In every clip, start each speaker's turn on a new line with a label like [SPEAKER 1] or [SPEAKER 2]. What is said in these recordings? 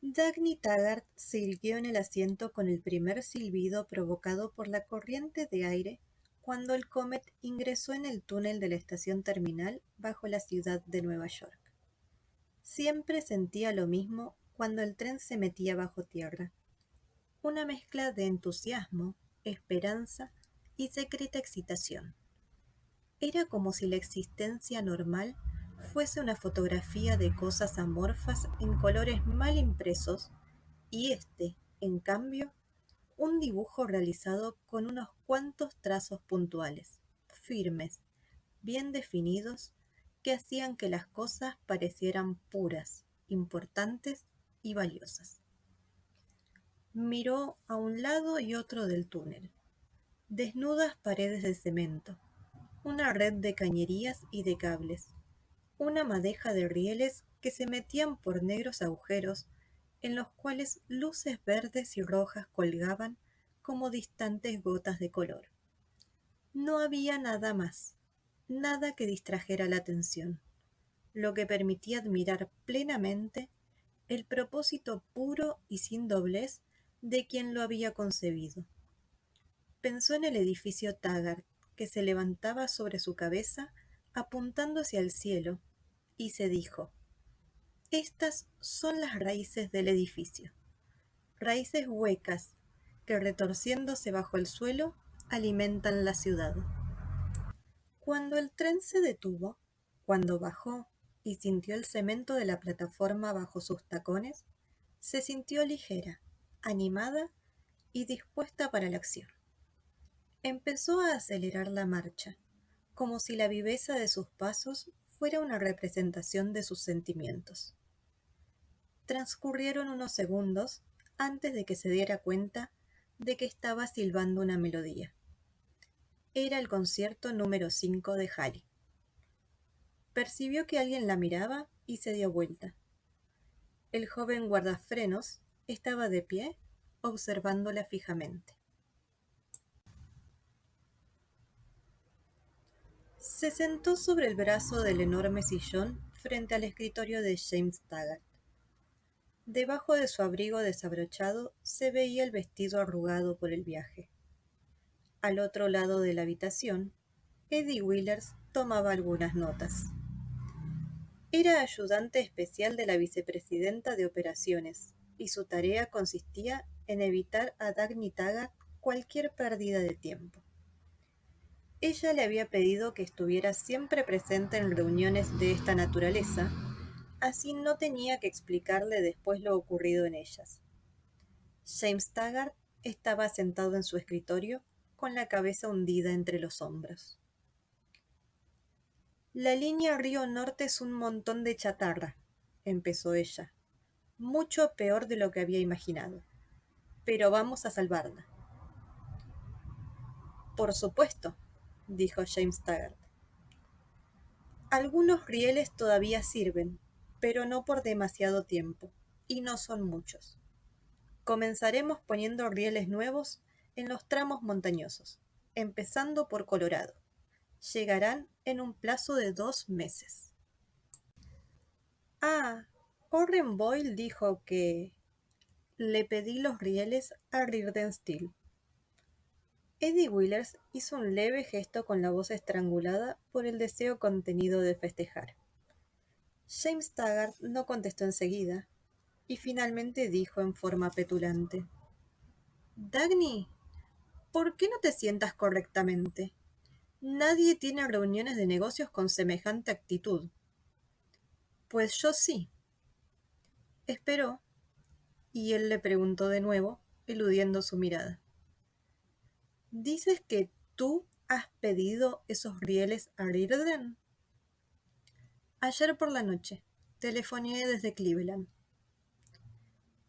[SPEAKER 1] Dagny Taggart se irguió en el asiento con el primer silbido provocado por la corriente de aire cuando el Comet ingresó en el túnel de la estación terminal bajo la ciudad de Nueva York. Siempre sentía lo mismo cuando el tren se metía bajo tierra, una mezcla de entusiasmo, esperanza y secreta excitación. Era como si la existencia normal fuese una fotografía de cosas amorfas en colores mal impresos y en cambio, un dibujo realizado con unos cuantos trazos puntuales, firmes, bien definidos, que hacían que las cosas parecieran puras, importantes y valiosas. Miró a un lado y otro del túnel. Desnudas paredes de cemento, una red de cañerías y de cables, una madeja de rieles que se metían por negros agujeros en los cuales luces verdes y rojas colgaban como distantes gotas de color. No había nada más, nada que distrajera la atención, lo que permitía admirar plenamente el propósito puro y sin doblez de quien lo había concebido. Pensó en el edificio Taggart, que se levantaba sobre su cabeza apuntando hacia el cielo, y se dijo: estas son las raíces del edificio, raíces huecas que retorciéndose bajo el suelo alimentan la ciudad. Cuando el tren se detuvo, cuando bajó y sintió el cemento de la plataforma bajo sus tacones, se sintió ligera, animada y dispuesta para la acción. Empezó a acelerar la marcha, como si la viveza de sus pasos fuera una representación de sus sentimientos. Transcurrieron unos segundos antes de que se diera cuenta de que estaba silbando una melodía. Era el concierto número 5 de Halley. Percibió que alguien la miraba y se dio vuelta. El joven guardafrenos estaba de pie, observándola fijamente. Se sentó sobre el brazo del enorme sillón frente al escritorio de James Taggart. Debajo de su abrigo desabrochado se veía el vestido arrugado por el viaje. Al otro lado de la habitación, Eddie Willers tomaba algunas notas. Era ayudante especial de la vicepresidenta de operaciones, y su tarea consistía en evitar a Dagny Taggart cualquier pérdida de tiempo. Ella le había pedido que estuviera siempre presente en reuniones de esta naturaleza, así no tenía que explicarle después lo ocurrido en ellas. James Taggart estaba sentado en su escritorio, con la cabeza hundida entre los hombros. La línea Río Norte es un montón de chatarra, empezó ella, mucho peor de lo que había imaginado, pero vamos a salvarla. Por supuesto, dijo James Taggart. Algunos rieles todavía sirven, pero no por demasiado tiempo, y no son muchos. Comenzaremos poniendo rieles nuevos en los tramos montañosos, empezando por Colorado. Llegarán en un plazo de 2 meses. Ah, Orren Boyle dijo que... Le pedí los rieles a Reardon Steel. Eddie Willers hizo un leve gesto con la voz estrangulada por el deseo contenido de festejar. James Taggart no contestó enseguida, y finalmente dijo en forma petulante: Dagny, ¿por qué no te sientas correctamente? Nadie tiene reuniones de negocios con semejante actitud. Pues yo sí. Esperó, y él le preguntó de nuevo, eludiendo su mirada. ¿Dices que tú has pedido esos rieles a Reardon? Ayer por la noche. Telefoneé desde Cleveland.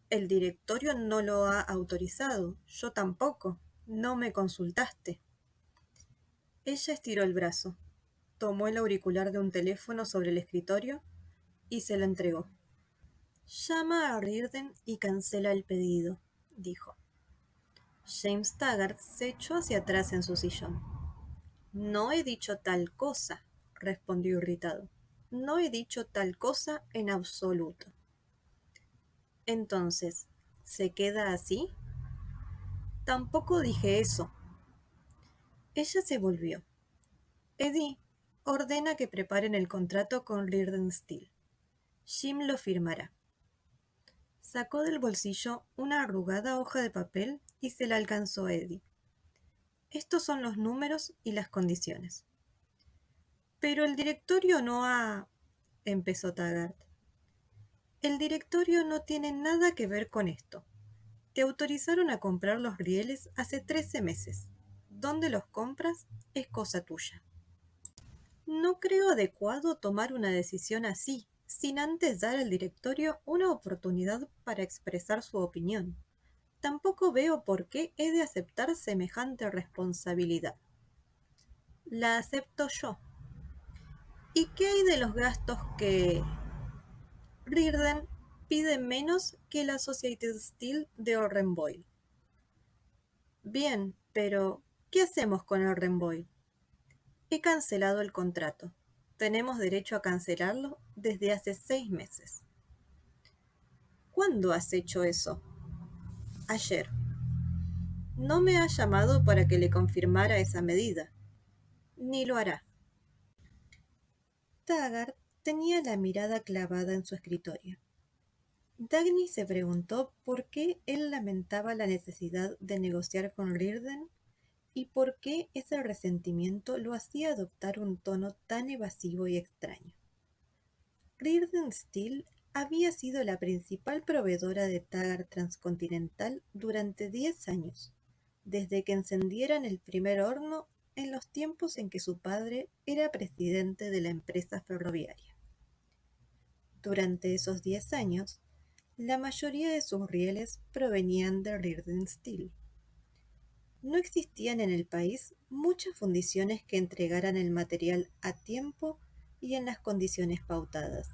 [SPEAKER 1] El directorio no lo ha autorizado. Yo tampoco. No me consultaste. Ella estiró el brazo, tomó el auricular de un teléfono sobre el escritorio y se lo entregó. Llama a Reardon y cancela el pedido, dijo. James Taggart se echó hacia atrás en su sillón. No he dicho tal cosa, respondió irritado. No he dicho tal cosa en absoluto. Entonces, ¿se queda así? Tampoco dije eso. Ella se volvió. Eddie, ordena que preparen el contrato con Reardon Steel. Jim lo firmará. Sacó del bolsillo una arrugada hoja de papel y se la alcanzó a Eddie. Estos son los números y las condiciones. Pero el directorio no ha... empezó Taggart. El directorio no tiene nada que ver con esto. Te autorizaron a comprar los rieles hace 13 meses. ¿Dónde los compras? Es cosa tuya. No creo adecuado tomar una decisión así, sin antes dar al directorio una oportunidad para expresar su opinión. Tampoco veo por qué he de aceptar semejante responsabilidad. La acepto yo. ¿Y qué hay de los gastos que Reardon pide menos que la Associated Steel de Orrenboil? Bien, pero ¿qué hacemos con Orrenboil? He cancelado el contrato. Tenemos derecho a cancelarlo desde hace 6 meses. ¿Cuándo has hecho eso? Ayer. No me ha llamado para que le confirmara esa medida. Ni lo hará. Taggart tenía la mirada clavada en su escritorio. Dagny se preguntó por qué él lamentaba la necesidad de negociar con Reardon y por qué ese resentimiento lo hacía adoptar un tono tan evasivo y extraño. Reardon Steel había sido la principal proveedora de Taggart Transcontinental durante 10 años, desde que encendieran el primer horno en los tiempos en que su padre era presidente de la empresa ferroviaria. Durante esos 10 años, la mayoría de sus rieles provenían de Reardon Steel. No existían en el país muchas fundiciones que entregaran el material a tiempo y en las condiciones pautadas,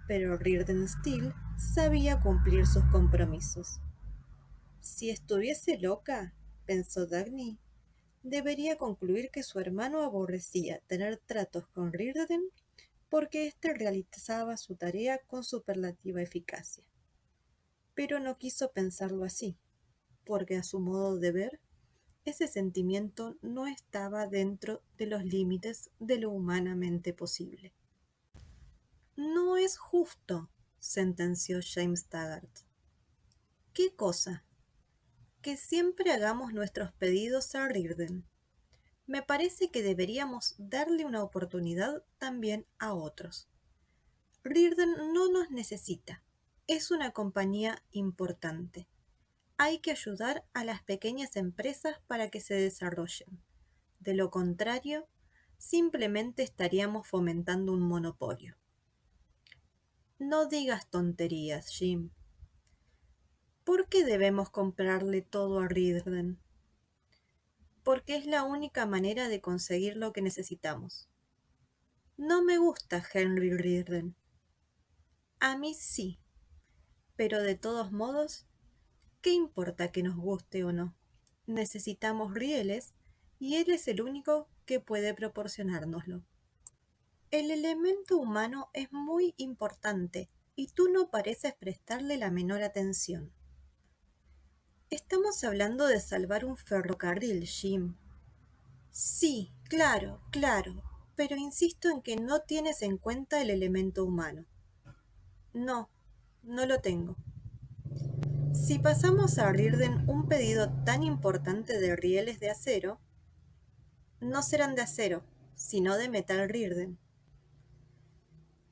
[SPEAKER 1] pero Reardon Steel sabía cumplir sus compromisos. Si estuviese loca, pensó Dagny, debería concluir que su hermano aborrecía tener tratos con Reardon porque éste realizaba su tarea con superlativa eficacia. Pero no quiso pensarlo así, porque a su modo de ver, ese sentimiento no estaba dentro de los límites de lo humanamente posible. No es justo, sentenció James Taggart. ¿Qué cosa? Que siempre hagamos nuestros pedidos a Reardon. Me parece que deberíamos darle una oportunidad también a otros. Reardon no nos necesita. Es una compañía importante. Hay que ayudar a las pequeñas empresas para que se desarrollen. De lo contrario, simplemente estaríamos fomentando un monopolio. No digas tonterías, Jim. ¿Por qué debemos comprarle todo a Reardon? Porque es la única manera de conseguir lo que necesitamos. No me gusta Henry Reardon. A mí sí, pero de todos modos, ¿qué importa que nos guste o no? Necesitamos rieles y él es el único que puede proporcionárnoslo. El elemento humano es muy importante y tú no pareces prestarle la menor atención. Estamos hablando de salvar un ferrocarril, Jim. Sí, claro, claro, pero insisto en que no tienes en cuenta el elemento humano. No, no lo tengo. Si pasamos a Reardon un pedido tan importante de rieles de acero, no serán de acero, sino de metal Reardon.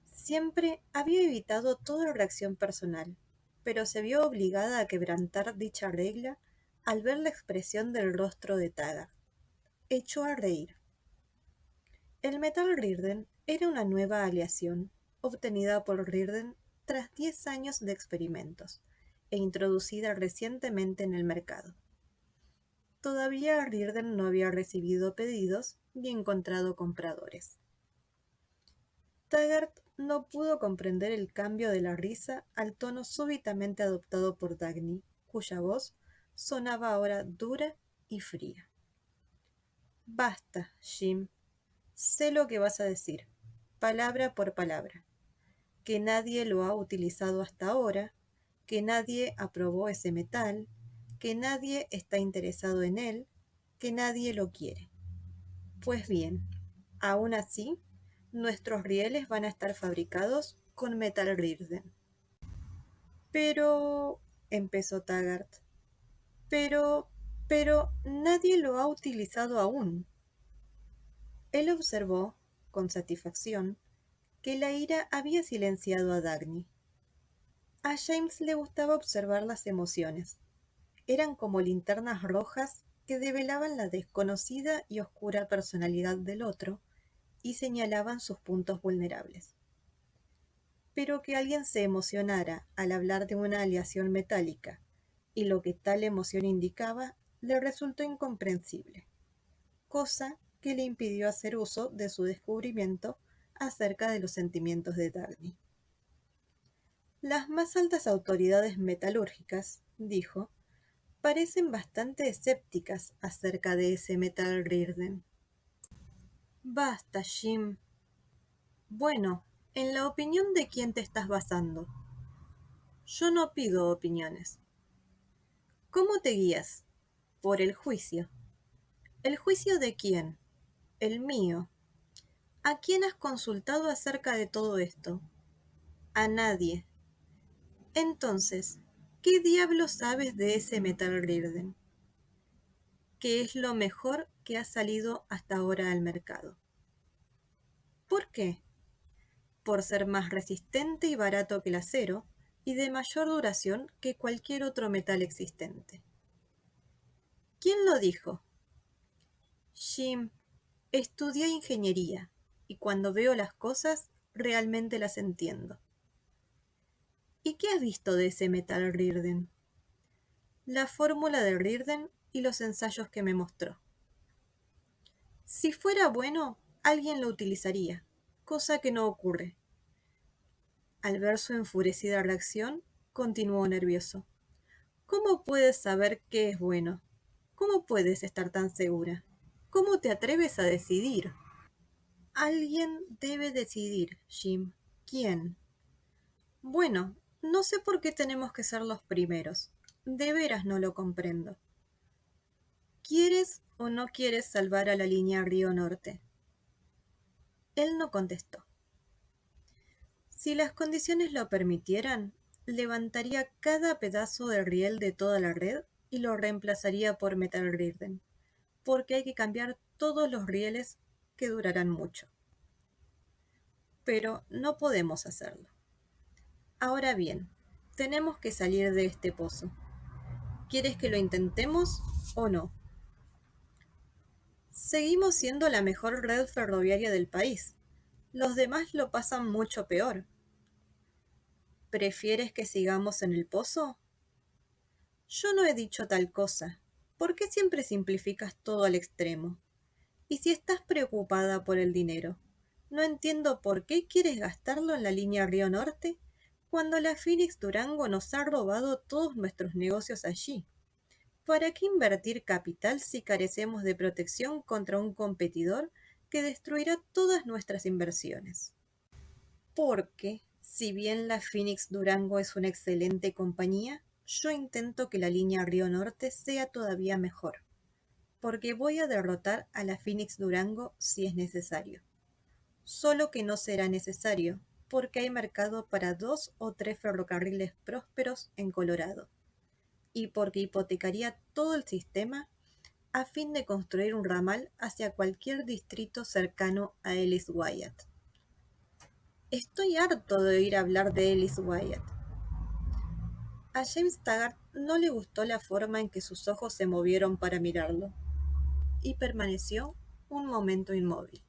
[SPEAKER 1] Siempre había evitado toda reacción personal, pero se vio obligada a quebrantar dicha regla al ver la expresión del rostro de Taggart. Echó a reír. El metal Reardon era una nueva aleación, obtenida por Reardon tras 10 años de experimentos, e introducida recientemente en el mercado. Todavía Reardon no había recibido pedidos ni encontrado compradores. Taggart no pudo comprender el cambio de la risa al tono súbitamente adoptado por Dagny, cuya voz sonaba ahora dura y fría. Basta, Jim. Sé lo que vas a decir, palabra por palabra, que nadie lo ha utilizado hasta ahora, que nadie aprobó ese metal, que nadie está interesado en él, que nadie lo quiere. Pues bien, aún así, nuestros rieles van a estar fabricados con metal Rirden. Pero, empezó Taggart, pero, nadie lo ha utilizado aún. Él observó, con satisfacción, que la ira había silenciado a Dagny. A James le gustaba observar las emociones. Eran como linternas rojas que develaban la desconocida y oscura personalidad del otro y señalaban sus puntos vulnerables. Pero que alguien se emocionara al hablar de una aleación metálica y lo que tal emoción indicaba le resultó incomprensible, cosa que le impidió hacer uso de su descubrimiento acerca de los sentimientos de Dagny. Las más altas autoridades metalúrgicas, dijo, parecen bastante escépticas acerca de ese metal Rirden. Basta, Jim. Bueno, ¿en la opinión de quién te estás basando? Yo no pido opiniones. ¿Cómo te guías? Por el juicio. ¿El juicio de quién? El mío. ¿A quién has consultado acerca de todo esto? A nadie. Entonces, ¿qué diablos sabes de ese metal Rirden? ¿Qué es lo mejor que ha salido hasta ahora al mercado? ¿Por qué? Por ser más resistente y barato que el acero y de mayor duración que cualquier otro metal existente. ¿Quién lo dijo? Jim, estudié ingeniería y cuando veo las cosas realmente las entiendo. ¿Y qué has visto de ese metal Rirden? La fórmula de Rirden y los ensayos que me mostró. Si fuera bueno, alguien lo utilizaría, cosa que no ocurre. Al ver su enfurecida reacción, continuó nervioso. ¿Cómo puedes saber qué es bueno? ¿Cómo puedes estar tan segura? ¿Cómo te atreves a decidir? Alguien debe decidir, Jim. ¿Quién? Bueno, no sé por qué tenemos que ser los primeros. De veras no lo comprendo. ¿Quieres o no quieres salvar a la línea Río Norte? Él no contestó. Si las condiciones lo permitieran, levantaría cada pedazo de riel de toda la red y lo reemplazaría por metal Rirden, porque hay que cambiar todos los rieles que durarán mucho. Pero no podemos hacerlo. Ahora bien, tenemos que salir de este pozo. ¿Quieres que lo intentemos o no? Seguimos siendo la mejor red ferroviaria del país. Los demás lo pasan mucho peor. ¿Prefieres que sigamos en el pozo? Yo no he dicho tal cosa. ¿Por qué siempre simplificas todo al extremo? Y si estás preocupada por el dinero, no entiendo por qué quieres gastarlo en la línea Río Norte cuando la Phoenix Durango nos ha robado todos nuestros negocios allí. ¿Para qué invertir capital si carecemos de protección contra un competidor que destruirá todas nuestras inversiones? Porque, si bien la Phoenix Durango es una excelente compañía, yo intento que la línea Río Norte sea todavía mejor, porque voy a derrotar a la Phoenix Durango si es necesario. Solo que no será necesario, porque hay mercado para 2 o 3 ferrocarriles prósperos en Colorado, y porque hipotecaría todo el sistema a fin de construir un ramal hacia cualquier distrito cercano a Ellis Wyatt. Estoy harto de oír hablar de Ellis Wyatt. A James Taggart no le gustó la forma en que sus ojos se movieron para mirarlo, y permaneció un momento inmóvil.